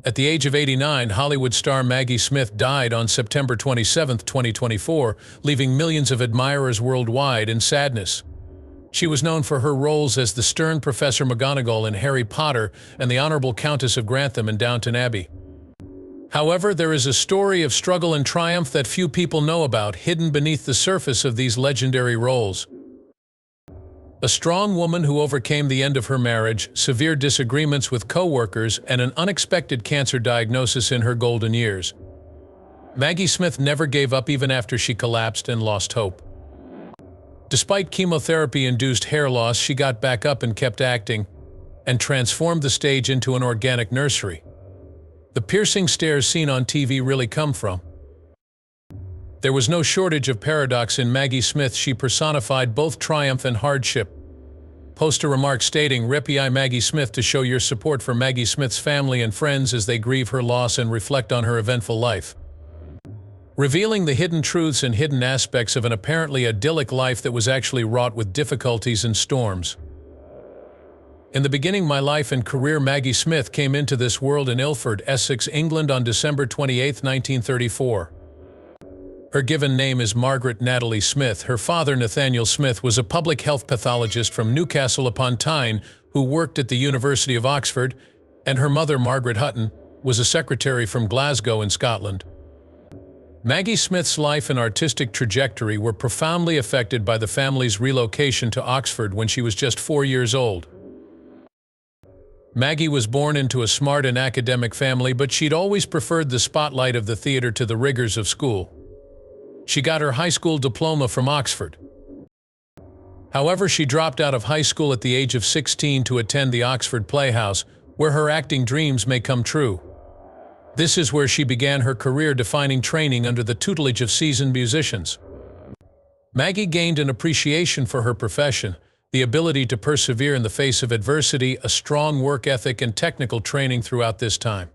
At the age of 89, Hollywood star Maggie Smith died on September 27, 2024, leaving millions of admirers worldwide in sadness. She was known for her roles as the stern Professor McGonagall in Harry Potter and the honorable Countess of Grantham in Downton Abbey. However, there is a story of struggle and triumph that few people know about, hidden beneath the surface of these legendary roles. A strong woman who overcame the end of her marriage, severe disagreements with coworkers, and an unexpected cancer diagnosis in her golden years. Maggie Smith never gave up even after she collapsed and lost hope. Despite chemotherapy-induced hair loss, she got back up and kept acting, and transformed the stage into an organic nursery. The piercing stares seen on TV really come from. There was no shortage of paradox in Maggie Smith. She personified both triumph and hardship. Post a remark stating, "Reply Maggie Smith" to show your support for Maggie Smith's family and friends as they grieve her loss and reflect on her eventful life. Revealing the hidden truths and hidden aspects of an apparently idyllic life that was actually wrought with difficulties and storms. In the beginning of my life and career, Maggie Smith came into this world in Ilford, Essex, England on December 28, 1934. Her given name is Margaret Natalie Smith. Her father, Nathaniel Smith, was a public health pathologist from Newcastle upon Tyne who worked at the University of Oxford, and her mother, Margaret Hutton, was a secretary from Glasgow in Scotland. Maggie Smith's life and artistic trajectory were profoundly affected by the family's relocation to Oxford when she was just 4 years old. Maggie was born into a smart and academic family, but she'd always preferred the spotlight of the theater to the rigors of school. She got her high school diploma from Oxford. However, she dropped out of high school at the age of 16 to attend the Oxford Playhouse, where her acting dreams may come true. This is where she began her career-defining training under the tutelage of seasoned musicians. Maggie gained an appreciation for her profession, the ability to persevere in the face of adversity, a strong work ethic, and technical training throughout this time.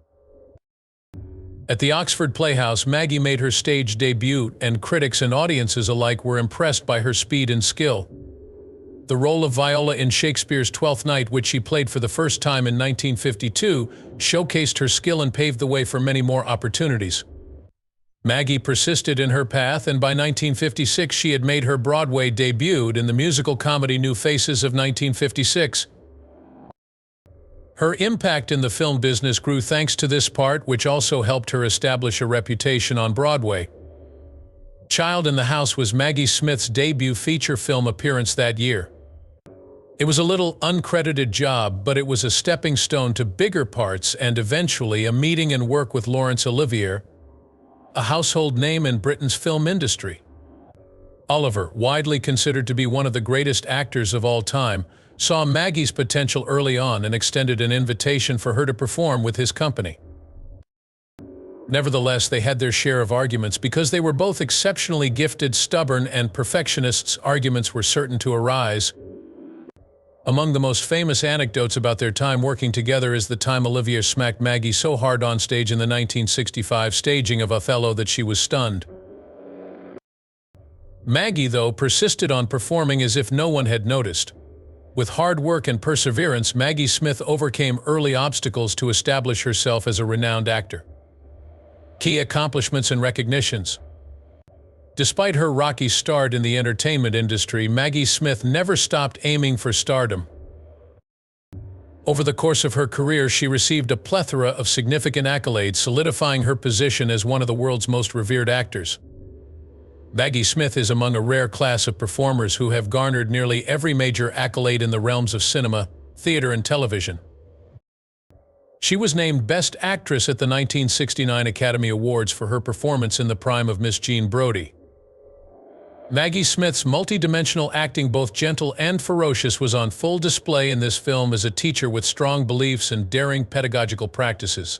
At the Oxford Playhouse, Maggie made her stage debut, and critics and audiences alike were impressed by her speed and skill. The role of Viola in Shakespeare's Twelfth Night, which she played for the first time in 1952, showcased her skill and paved the way for many more opportunities. Maggie persisted in her path, and by 1956 she had made her Broadway debut in the musical comedy New Faces of 1956. Her impact in the film business grew thanks to this part, which also helped her establish a reputation on Broadway. Child in the House was Maggie Smith's debut feature film appearance that year. It was a little uncredited job, but it was a stepping stone to bigger parts and eventually a meeting and work with Laurence Olivier, a household name in Britain's film industry. Oliver, widely considered to be one of the greatest actors of all time, saw Maggie's potential early on and extended an invitation for her to perform with his company. Nevertheless, they had their share of arguments because they were both exceptionally gifted, stubborn, and perfectionists. Arguments were certain to arise. Among the most famous anecdotes about their time working together is the time Olivier smacked Maggie so hard on stage in the 1965 staging of Othello that she was stunned. Maggie, though, persisted on performing as if no one had noticed. With hard work and perseverance, Maggie Smith overcame early obstacles to establish herself as a renowned actor. Key accomplishments and recognitions. Despite her rocky start in the entertainment industry, Maggie Smith never stopped aiming for stardom. Over the course of her career, she received a plethora of significant accolades, solidifying her position as one of the world's most revered actors. Maggie Smith is among a rare class of performers who have garnered nearly every major accolade in the realms of cinema, theater, and television. She was named Best Actress at the 1969 Academy Awards for her performance in the prime of Miss Jean Brodie. Maggie Smith's multidimensional acting, both gentle and ferocious, was on full display in this film as a teacher with strong beliefs and daring pedagogical practices.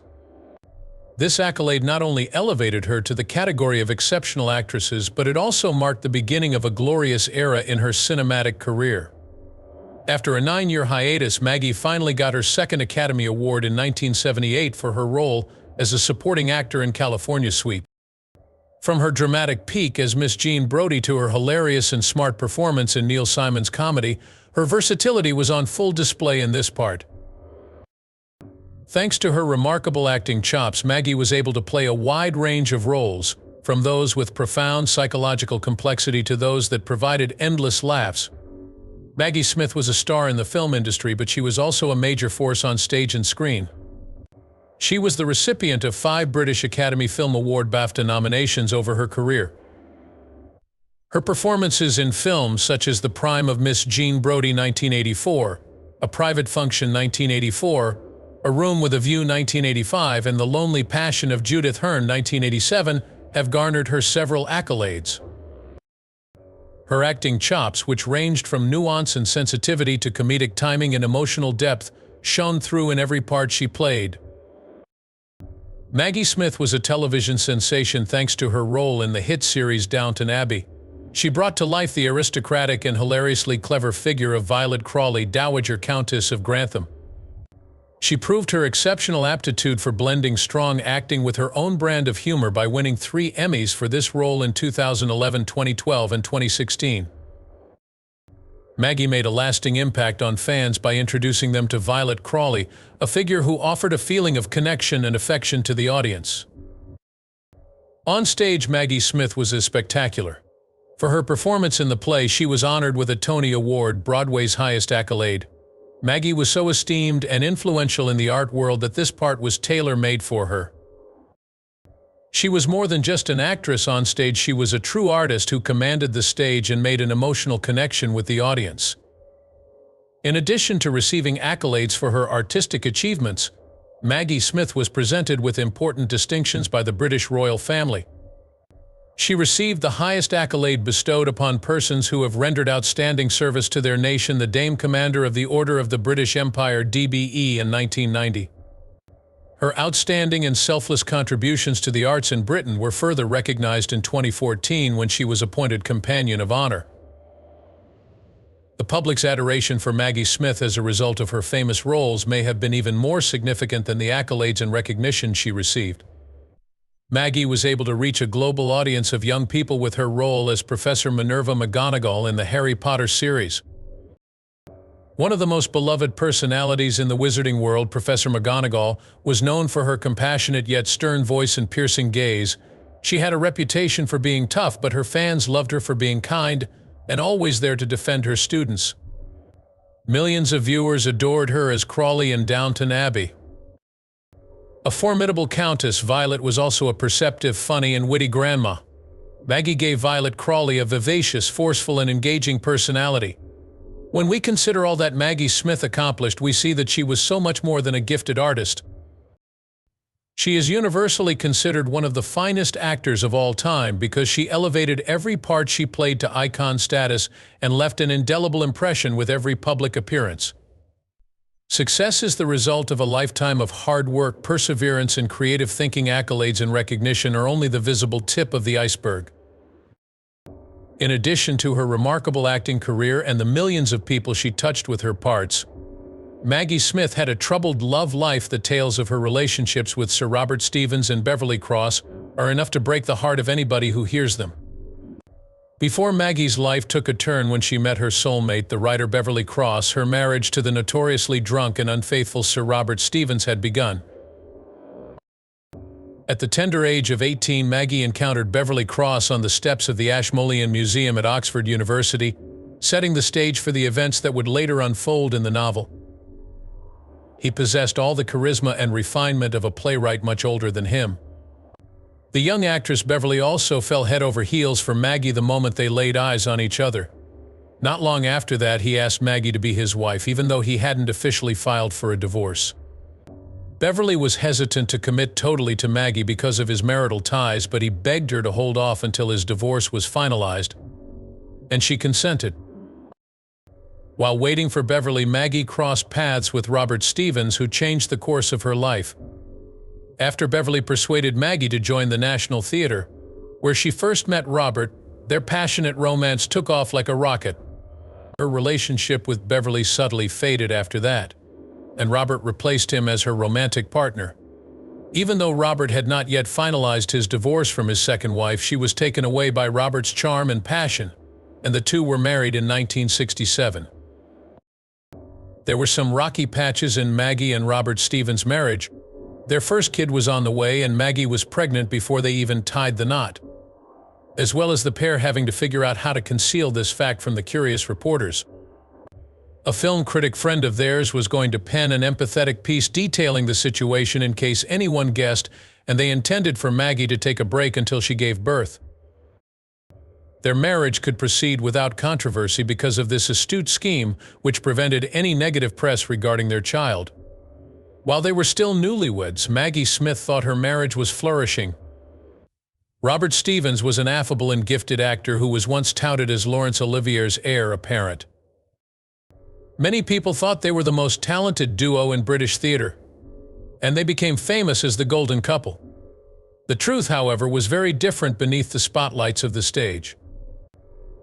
This accolade not only elevated her to the category of exceptional actresses, but it also marked the beginning of a glorious era in her cinematic career. After a 9-year hiatus, Maggie finally got her second Academy Award in 1978 for her role as a supporting actor in California Suite. From her dramatic peak as Miss Jean Brodie to her hilarious and smart performance in Neil Simon's comedy, her versatility was on full display in this part. Thanks to her remarkable acting chops, Maggie was able to play a wide range of roles, from those with profound psychological complexity to those that provided endless laughs. Maggie Smith was a star in the film industry, but she was also a major force on stage and screen. She was the recipient of 5 British Academy Film Award BAFTA nominations over her career. Her performances in films such as The Prime of Miss Jean Brodie 1984, A Private Function 1984, A Room with a View 1985, and The Lonely Passion of Judith Hearn 1987 have garnered her several accolades. Her acting chops, which ranged from nuance and sensitivity to comedic timing and emotional depth, shone through in every part she played. Maggie Smith was a television sensation thanks to her role in the hit series Downton Abbey. She brought to life the aristocratic and hilariously clever figure of Violet Crawley, Dowager Countess of Grantham. She proved her exceptional aptitude for blending strong acting with her own brand of humor by winning 3 Emmys for this role in 2011, 2012, and 2016. Maggie made a lasting impact on fans by introducing them to Violet Crawley, a figure who offered a feeling of connection and affection to the audience. On stage, Maggie Smith was spectacular. For her performance in the play, she was honored with a Tony Award, Broadway's highest accolade. Maggie was so esteemed and influential in the art world that this part was tailor-made for her. She was more than just an actress on stage, she was a true artist who commanded the stage and made an emotional connection with the audience. In addition to receiving accolades for her artistic achievements, Maggie Smith was presented with important distinctions by the British royal family. She received the highest accolade bestowed upon persons who have rendered outstanding service to their nation, the Dame Commander of the Order of the British Empire (DBE) in 1990. Her outstanding and selfless contributions to the arts in Britain were further recognized in 2014 when she was appointed Companion of Honor. The public's adoration for Maggie Smith as a result of her famous roles may have been even more significant than the accolades and recognition she received. Maggie was able to reach a global audience of young people with her role as Professor Minerva McGonagall in the Harry Potter series. One of the most beloved personalities in the wizarding world, Professor McGonagall was known for her compassionate yet stern voice and piercing gaze. She had a reputation for being tough, but her fans loved her for being kind and always there to defend her students. Millions of viewers adored her as Crawley in Downton Abbey. A formidable countess, Violet was also a perceptive, funny, and witty grandma. Maggie gave Violet Crawley a vivacious, forceful, and engaging personality. When we consider all that Maggie Smith accomplished, we see that she was so much more than a gifted artist. She is universally considered one of the finest actors of all time because she elevated every part she played to icon status and left an indelible impression with every public appearance. Success is the result of a lifetime of hard work, perseverance, and creative thinking. Accolades and recognition are only the visible tip of the iceberg. In addition to her remarkable acting career and the millions of people she touched with her parts, Maggie Smith had a troubled love life. The tales of her relationships with Sir Robert Stephens and Beverly Cross are enough to break the heart of anybody who hears them. Before Maggie's life took a turn when she met her soulmate, the writer Beverly Cross, her marriage to the notoriously drunk and unfaithful Sir Robert Stephens had begun. At the tender age of 18, Maggie encountered Beverly Cross on the steps of the Ashmolean Museum at Oxford University, setting the stage for the events that would later unfold in the novel. He possessed all the charisma and refinement of a playwright much older than him. The young actress Beverly also fell head over heels for Maggie the moment they laid eyes on each other. Not long after that, he asked Maggie to be his wife, even though he hadn't officially filed for a divorce. Beverly was hesitant to commit totally to Maggie because of his marital ties, but he begged her to hold off until his divorce was finalized, and she consented. While waiting for Beverly, Maggie crossed paths with Robert Stephens, who changed the course of her life. After Beverly persuaded Maggie to join the National Theatre, where she first met Robert, their passionate romance took off like a rocket. Her relationship with Beverly subtly faded after that, and Robert replaced him as her romantic partner. Even though Robert had not yet finalized his divorce from his second wife, she was taken away by Robert's charm and passion, and the two were married in 1967. There were some rocky patches in Maggie and Robert Stevens' marriage. Their first kid was on the way, and Maggie was pregnant before they even tied the knot, as well as the pair having to figure out how to conceal this fact from the curious reporters. A film critic friend of theirs was going to pen an empathetic piece detailing the situation in case anyone guessed, and they intended for Maggie to take a break until she gave birth. Their marriage could proceed without controversy because of this astute scheme, which prevented any negative press regarding their child. While they were still newlyweds, Maggie Smith thought her marriage was flourishing. Robert Stevens was an affable and gifted actor who was once touted as Laurence Olivier's heir apparent. Many people thought they were the most talented duo in British theatre, and they became famous as the golden couple. The truth, however, was very different beneath the spotlights of the stage.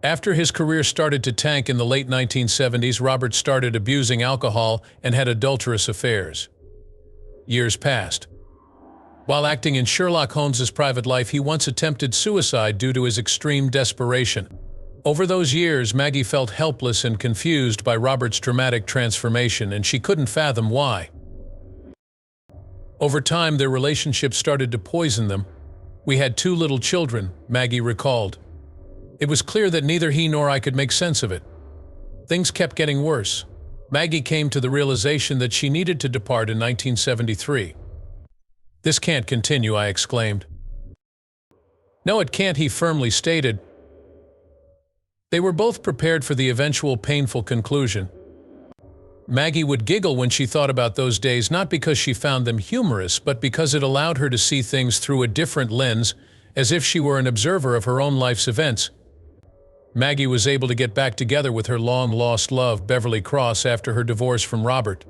After his career started to tank in the late 1970s, Robert started abusing alcohol and had adulterous affairs. Years passed. While acting in Sherlock Holmes's private life, he once attempted suicide due to his extreme desperation. Over those years, Maggie felt helpless and confused by Robert's dramatic transformation, and she couldn't fathom why. Over time, their relationship started to poison them. "We had 2 little children," Maggie recalled. "It was clear that neither he nor I could make sense of it. Things kept getting worse." Maggie came to the realization that she needed to depart in 1973. "This can't continue," I exclaimed. "No, it can't," he firmly stated. They were both prepared for the eventual painful conclusion. Maggie would giggle when she thought about those days, not because she found them humorous, but because it allowed her to see things through a different lens, as if she were an observer of her own life's events. Maggie was able to get back together with her long-lost love, Beverly Cross, after her divorce from Robert.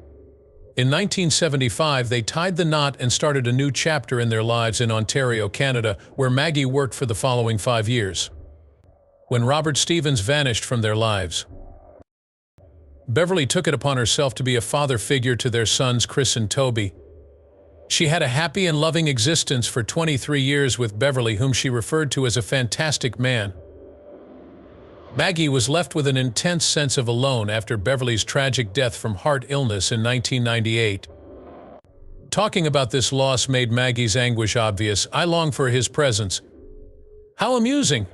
In 1975, they tied the knot and started a new chapter in their lives in Ontario, Canada, where Maggie worked for the following 5 years. When Robert Stevens vanished from their lives, Beverly took it upon herself to be a father figure to their sons Chris and Toby. She had a happy and loving existence for 23 years with Beverly, whom she referred to as a fantastic man. Maggie was left with an intense sense of alone after Beverly's tragic death from heart illness in 1998. Talking about this loss made Maggie's anguish obvious. "I long for his presence." How amusing!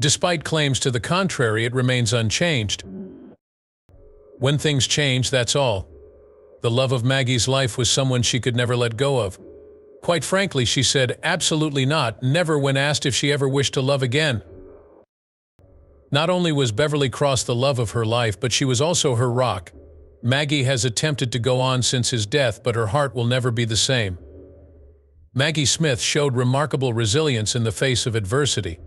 Despite claims to the contrary, it remains unchanged. When things change, that's all. The love of Maggie's life was someone she could never let go of. Quite frankly, she said, absolutely not, never, when asked if she ever wished to love again. Not only was Beverly Cross the love of her life, but she was also her rock. Maggie has attempted to go on since his death, but her heart will never be the same. Maggie Smith showed remarkable resilience in the face of adversity.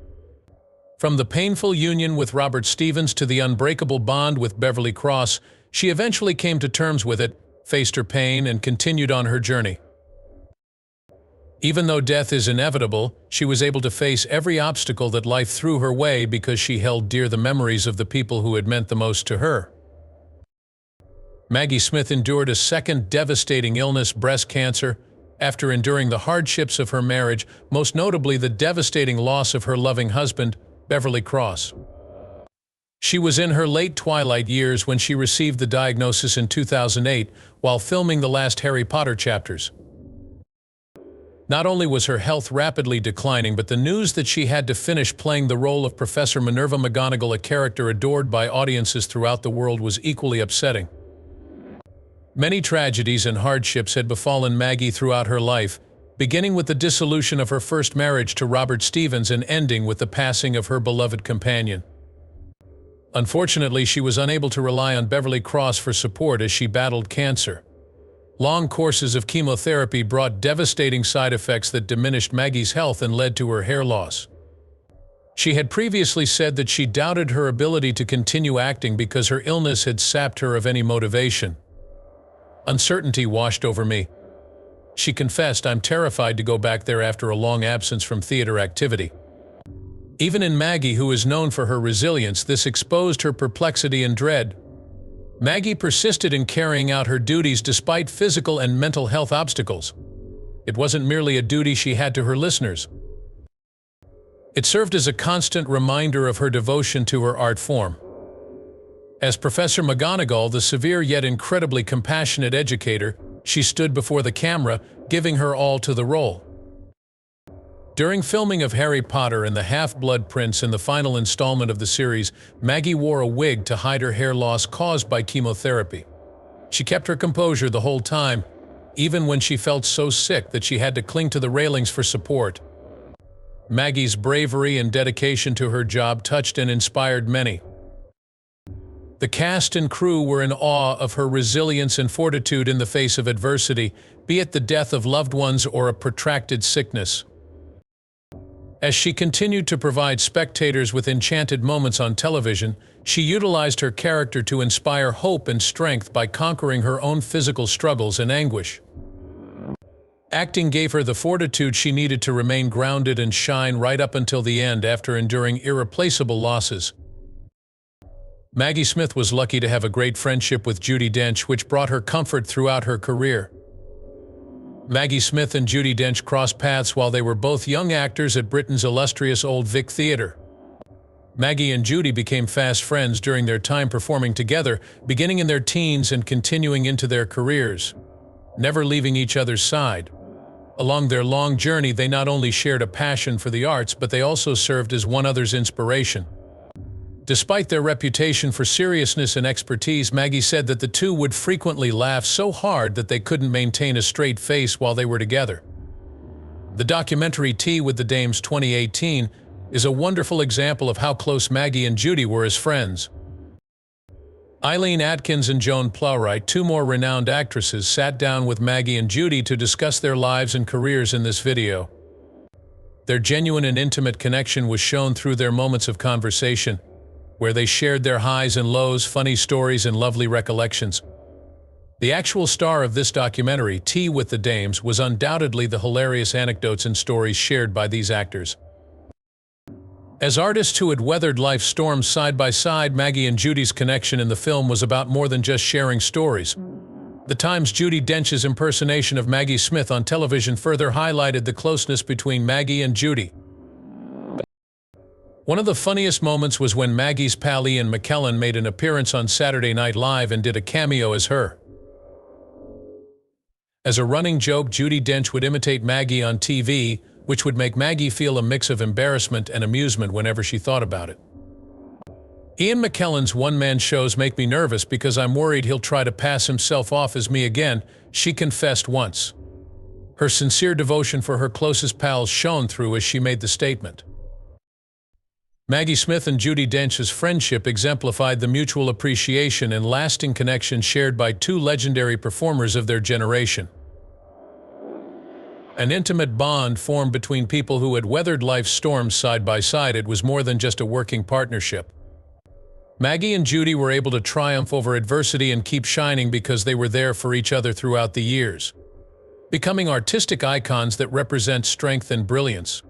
From the painful union with Robert Stevens to the unbreakable bond with Beverly Cross, she eventually came to terms with it, faced her pain, and continued on her journey. Even though death is inevitable, she was able to face every obstacle that life threw her way because she held dear the memories of the people who had meant the most to her. Maggie Smith endured a second devastating illness, breast cancer, after enduring the hardships of her marriage, most notably the devastating loss of her loving husband, Beverly Cross. She was in her late twilight years when she received the diagnosis in 2008 while filming the last Harry Potter chapters. Not only was her health rapidly declining, but the news that she had to finish playing the role of Professor Minerva McGonagall, a character adored by audiences throughout the world, was equally upsetting. Many tragedies and hardships had befallen Maggie throughout her life, beginning with the dissolution of her first marriage to Robert Stevens and ending with the passing of her beloved companion. Unfortunately, she was unable to rely on Beverly Cross for support as she battled cancer. Long courses of chemotherapy brought devastating side effects that diminished Maggie's health and led to her hair loss. She had previously said that she doubted her ability to continue acting because her illness had sapped her of any motivation. "Uncertainty washed over me," she confessed. "I'm terrified to go back there after a long absence from theater activity." Even in Maggie, who is known for her resilience, this exposed her perplexity and dread. Maggie persisted in carrying out her duties despite physical and mental health obstacles. It wasn't merely a duty she had to her listeners. It served as a constant reminder of her devotion to her art form. As Professor McGonagall, the severe yet incredibly compassionate educator, she stood before the camera, giving her all to the role. During filming of Harry Potter and the Half-Blood Prince in the final installment of the series, Maggie wore a wig to hide her hair loss caused by chemotherapy. She kept her composure the whole time, even when she felt so sick that she had to cling to the railings for support. Maggie's bravery and dedication to her job touched and inspired many. The cast and crew were in awe of her resilience and fortitude in the face of adversity, be it the death of loved ones or a protracted sickness. As she continued to provide spectators with enchanted moments on television, she utilized her character to inspire hope and strength by conquering her own physical struggles and anguish. Acting gave her the fortitude she needed to remain grounded and shine right up until the end after enduring irreplaceable losses. Maggie Smith was lucky to have a great friendship with Judi Dench, which brought her comfort throughout her career. Maggie Smith and Judi Dench crossed paths while they were both young actors at Britain's illustrious Old Vic Theatre. Maggie and Judi became fast friends during their time performing together, beginning in their teens and continuing into their careers, never leaving each other's side. Along their long journey, they not only shared a passion for the arts, but they also served as one another's inspiration. Despite their reputation for seriousness and expertise, Maggie said that the two would frequently laugh so hard that they couldn't maintain a straight face while they were together. The documentary Tea with the Dames 2018 is a wonderful example of how close Maggie and Judi were as friends. Eileen Atkins and Joan Plowright, two more renowned actresses, sat down with Maggie and Judi to discuss their lives and careers in this video. Their genuine and intimate connection was shown through their moments of conversation, where they shared their highs and lows, funny stories, and lovely recollections. The actual star of this documentary, Tea with the Dames, was undoubtedly the hilarious anecdotes and stories shared by these actors. As artists who had weathered life's storms side by side, Maggie and Judi's connection in the film was about more than just sharing stories. The Times' Judi Dench's impersonation of Maggie Smith on television further highlighted the closeness between Maggie and Judi. One of the funniest moments was when Maggie's pal Ian McKellen made an appearance on Saturday Night Live and did a cameo as her. As a running joke, Judi Dench would imitate Maggie on TV, which would make Maggie feel a mix of embarrassment and amusement whenever she thought about it. Ian McKellen's one-man shows make me nervous because I'm worried he'll try to pass himself off as me again, she confessed once. Her sincere devotion for her closest pals shone through as she made the statement. Maggie Smith and Judi Dench's friendship exemplified the mutual appreciation and lasting connection shared by two legendary performers of their generation. An intimate bond formed between people who had weathered life's storms side by side. It was more than just a working partnership. Maggie and Judi were able to triumph over adversity and keep shining because they were there for each other throughout the years, becoming artistic icons that represent strength and brilliance.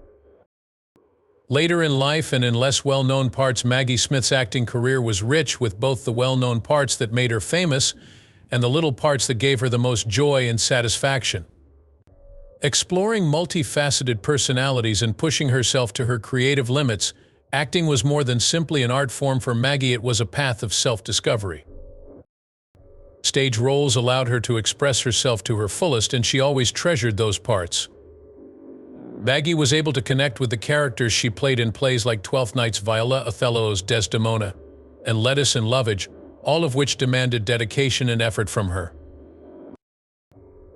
Later in life and in less well-known parts, Maggie Smith's acting career was rich with both the well-known parts that made her famous and the little parts that gave her the most joy and satisfaction. Exploring multifaceted personalities and pushing herself to her creative limits, acting was more than simply an art form for Maggie. It was a path of self-discovery. Stage roles allowed her to express herself to her fullest, and she always treasured those parts. Maggie was able to connect with the characters she played in plays like Twelfth Night's Viola, Othello's Desdemona, and Lettuce and Lovage, all of which demanded dedication and effort from her.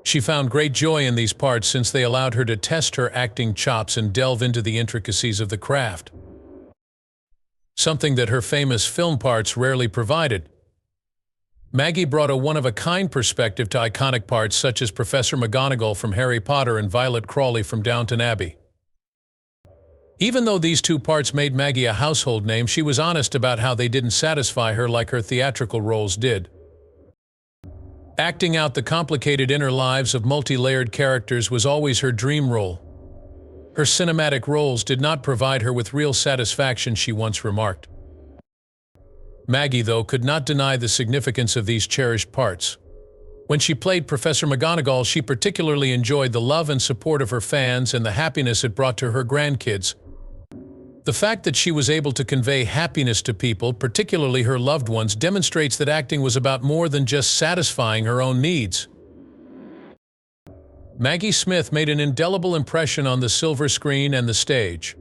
She found great joy in these parts since they allowed her to test her acting chops and delve into the intricacies of the craft, something that her famous film parts rarely provided. Maggie brought a one-of-a-kind perspective to iconic parts such as Professor McGonagall from Harry Potter and Violet Crawley from Downton Abbey. Even though these two parts made Maggie a household name, she was honest about how they didn't satisfy her like her theatrical roles did. Acting out the complicated inner lives of multi-layered characters was always her dream role. Her cinematic roles did not provide her with real satisfaction, she once remarked. Maggie, though, could not deny the significance of these cherished parts. When she played Professor McGonagall, she particularly enjoyed the love and support of her fans and the happiness it brought to her grandkids. The fact that she was able to convey happiness to people, particularly her loved ones, demonstrates that acting was about more than just satisfying her own needs. Maggie Smith made an indelible impression on the silver screen and the stage.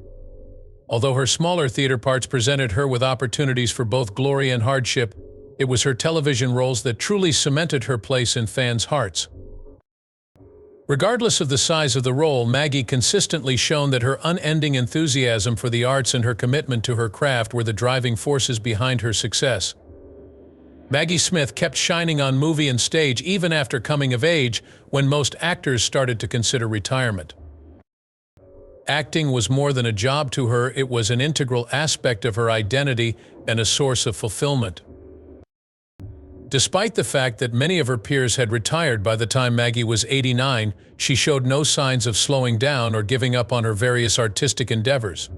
Although her smaller theater parts presented her with opportunities for both glory and hardship, it was her television roles that truly cemented her place in fans' hearts. Regardless of the size of the role, Maggie consistently shown that her unending enthusiasm for the arts and her commitment to her craft were the driving forces behind her success. Maggie Smith kept shining on movie and stage even after coming of age, when most actors started to consider retirement. Acting was more than a job to her, it was an integral aspect of her identity and a source of fulfillment. Despite the fact that many of her peers had retired by the time Maggie was 89, she showed no signs of slowing down or giving up on her various artistic endeavors.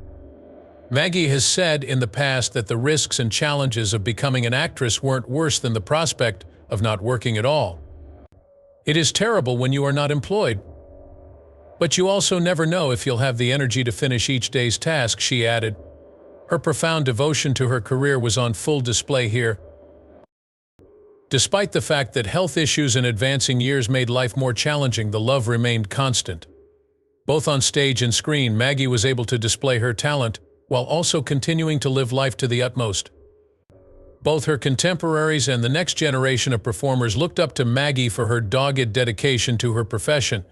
Maggie has said in the past that the risks and challenges of becoming an actress weren't worse than the prospect of not working at all. It is terrible when you are not employed, but you also never know if you'll have the energy to finish each day's task, she added. Her profound devotion to her career was on full display here. Despite the fact that health issues and advancing years made life more challenging, the love remained constant. Both on stage and screen, Maggie was able to display her talent while also continuing to live life to the utmost. Both her contemporaries and the next generation of performers looked up to Maggie for her dogged dedication to her profession.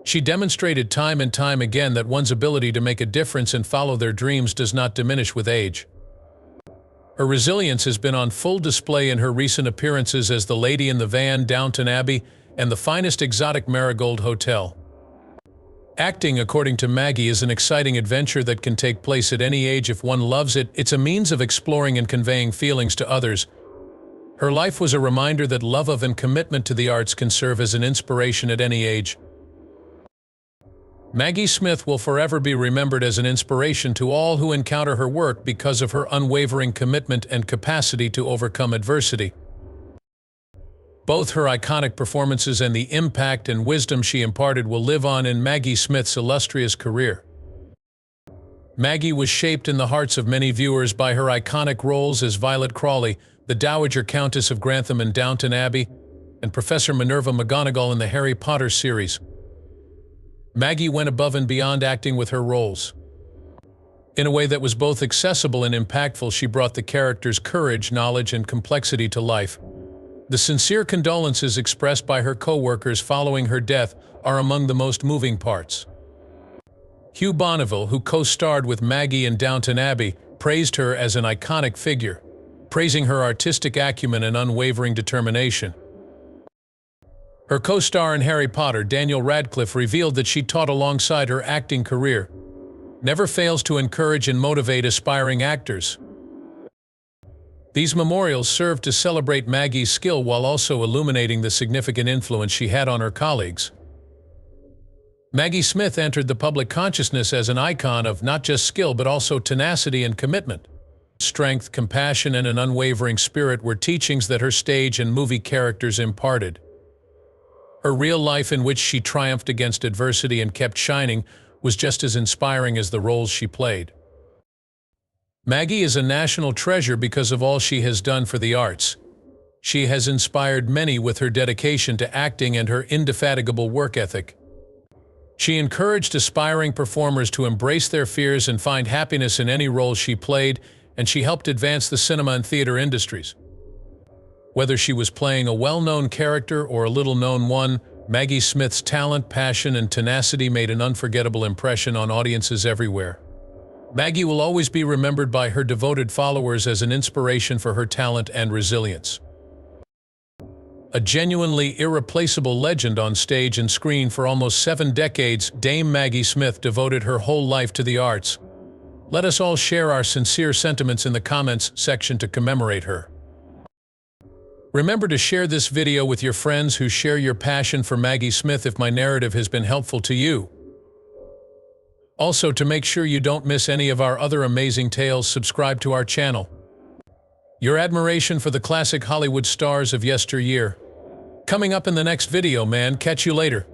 She demonstrated time and time again that one's ability to make a difference and follow their dreams does not diminish with age. Her resilience has been on full display in her recent appearances as the Lady in the Van, Downton Abbey, and the finest exotic Marigold Hotel. Acting, according to Maggie, is an exciting adventure that can take place at any age if one loves it. It's a means of exploring and conveying feelings to others. Her life was a reminder that love of and commitment to the arts can serve as an inspiration at any age. Maggie Smith will forever be remembered as an inspiration to all who encounter her work because of her unwavering commitment and capacity to overcome adversity. Both her iconic performances and the impact and wisdom she imparted will live on in Maggie Smith's illustrious career. Maggie was shaped in the hearts of many viewers by her iconic roles as Violet Crawley, the Dowager Countess of Grantham in Downton Abbey, and Professor Minerva McGonagall in the Harry Potter series. Maggie went above and beyond acting with her roles. In a way that was both accessible and impactful, she brought the characters' courage, knowledge, and complexity to life. The sincere condolences expressed by her co-workers following her death are among the most moving parts. Hugh Bonneville, who co-starred with Maggie in Downton Abbey, praised her as an iconic figure, praising her artistic acumen and unwavering determination. Her co-star in Harry Potter, Daniel Radcliffe, revealed that she taught alongside her acting career, never fails to encourage and motivate aspiring actors. These memorials serve to celebrate Maggie's skill while also illuminating the significant influence she had on her colleagues. Maggie Smith entered the public consciousness as an icon of not just skill but also tenacity and commitment. Strength, compassion, and an unwavering spirit were teachings that her stage and movie characters imparted. Her real life, in which she triumphed against adversity and kept shining, was just as inspiring as the roles she played. Maggie is a national treasure because of all she has done for the arts. She has inspired many with her dedication to acting and her indefatigable work ethic. She encouraged aspiring performers to embrace their fears and find happiness in any role she played, and she helped advance the cinema and theater industries. Whether she was playing a well-known character or a little-known one, Maggie Smith's talent, passion, and tenacity made an unforgettable impression on audiences everywhere. Maggie will always be remembered by her devoted followers as an inspiration for her talent and resilience. A genuinely irreplaceable legend on stage and screen for almost 7 decades, Dame Maggie Smith devoted her whole life to the arts. Let us all share our sincere sentiments in the comments section to commemorate her. Remember to share this video with your friends who share your passion for Maggie Smith if my narrative has been helpful to you. Also, to make sure you don't miss any of our other amazing tales, subscribe to our channel. Your admiration for the classic Hollywood stars of yesteryear. Coming up in the next video, man. Catch you later.